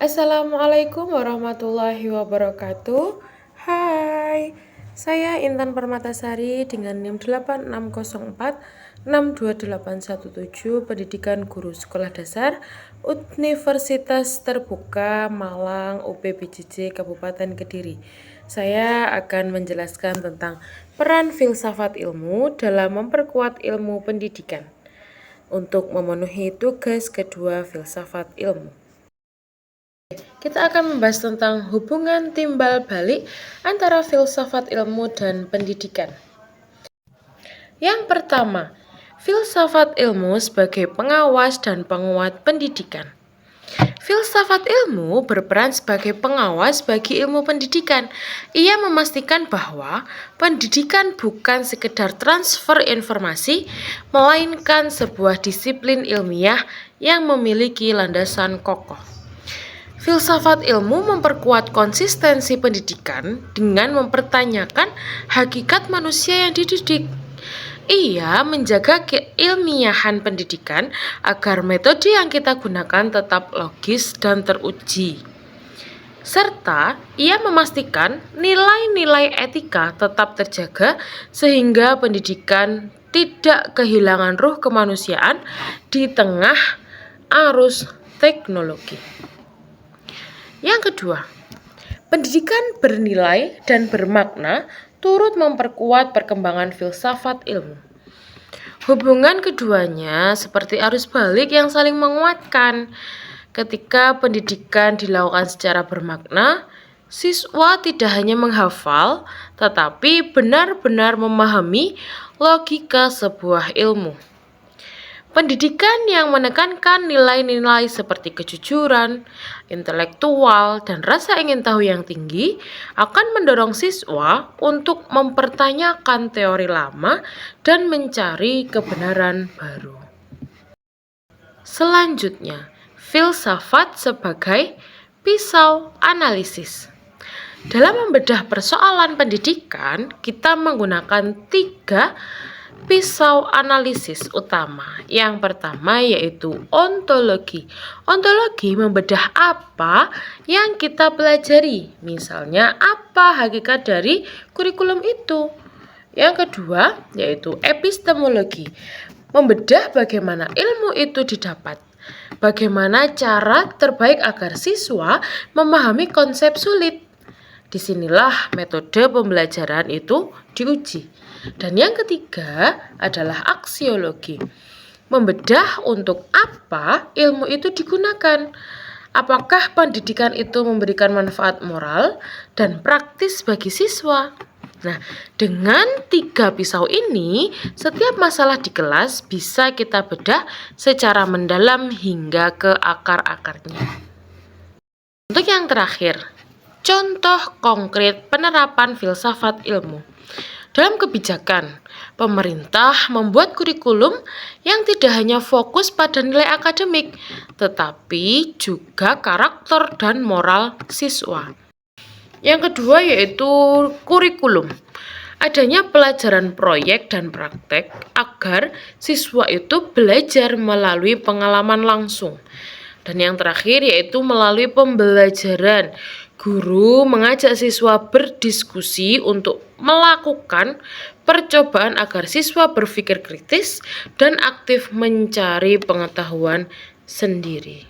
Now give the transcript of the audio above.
Assalamualaikum warahmatullahi wabarakatuh. Hai, saya Intan Permatasari dengan NIM 8604628117, Pendidikan Guru Sekolah Dasar Universitas Terbuka Malang UPBJJ Kabupaten Kediri. Saya akan menjelaskan tentang peran filsafat ilmu dalam memperkuat ilmu pendidikan untuk memenuhi tugas kedua filsafat ilmu. Kita akan membahas tentang hubungan timbal balik antara filsafat ilmu dan pendidikan. Yang pertama, filsafat ilmu sebagai pengawas dan penguat pendidikan. Filsafat ilmu berperan sebagai pengawas bagi ilmu pendidikan. Ia memastikan bahwa pendidikan bukan sekedar transfer informasi, melainkan sebuah disiplin ilmiah yang memiliki landasan kokoh. Filsafat ilmu memperkuat konsistensi pendidikan dengan mempertanyakan hakikat manusia yang dididik. Ia menjaga keilmiahan pendidikan agar metode yang kita gunakan tetap logis dan teruji. Serta ia memastikan nilai-nilai etika tetap terjaga sehingga pendidikan tidak kehilangan ruh kemanusiaan di tengah arus teknologi. Yang kedua, pendidikan bernilai dan bermakna turut memperkuat perkembangan filsafat ilmu. Hubungan keduanya seperti arus balik yang saling menguatkan. Ketika pendidikan dilakukan secara bermakna, siswa tidak hanya menghafal, tetapi benar-benar memahami logika sebuah ilmu. Pendidikan yang menekankan nilai-nilai seperti kejujuran, intelektual, dan rasa ingin tahu yang tinggi akan mendorong siswa untuk mempertanyakan teori lama dan mencari kebenaran baru. Selanjutnya, filsafat sebagai pisau analisis. Dalam membedah persoalan pendidikan, kita menggunakan 3 pisau analisis utama. Yang pertama yaitu ontologi. Ontologi membedah apa yang kita pelajari. Misalnya apa hakikat dari kurikulum itu. Yang kedua yaitu epistemologi. Membedah bagaimana ilmu itu didapat. Bagaimana cara terbaik agar siswa memahami konsep sulit. Disinilah metode pembelajaran itu diuji. Dan yang ketiga adalah aksiologi. Membedah untuk apa ilmu itu digunakan. Apakah pendidikan itu memberikan manfaat moral dan praktis bagi siswa? Nah, dengan 3 pisau ini, setiap masalah di kelas bisa kita bedah secara mendalam hingga ke akar-akarnya. Untuk yang terakhir, contoh konkret penerapan filsafat ilmu. Dalam kebijakan, pemerintah membuat kurikulum yang tidak hanya fokus pada nilai akademik, tetapi juga karakter dan moral siswa. Yang kedua yaitu kurikulum. Adanya pelajaran proyek dan praktek agar siswa itu belajar melalui pengalaman langsung. Dan yang terakhir yaitu melalui pembelajaran. Guru mengajak siswa berdiskusi untuk melakukan percobaan agar siswa berpikir kritis dan aktif mencari pengetahuan sendiri.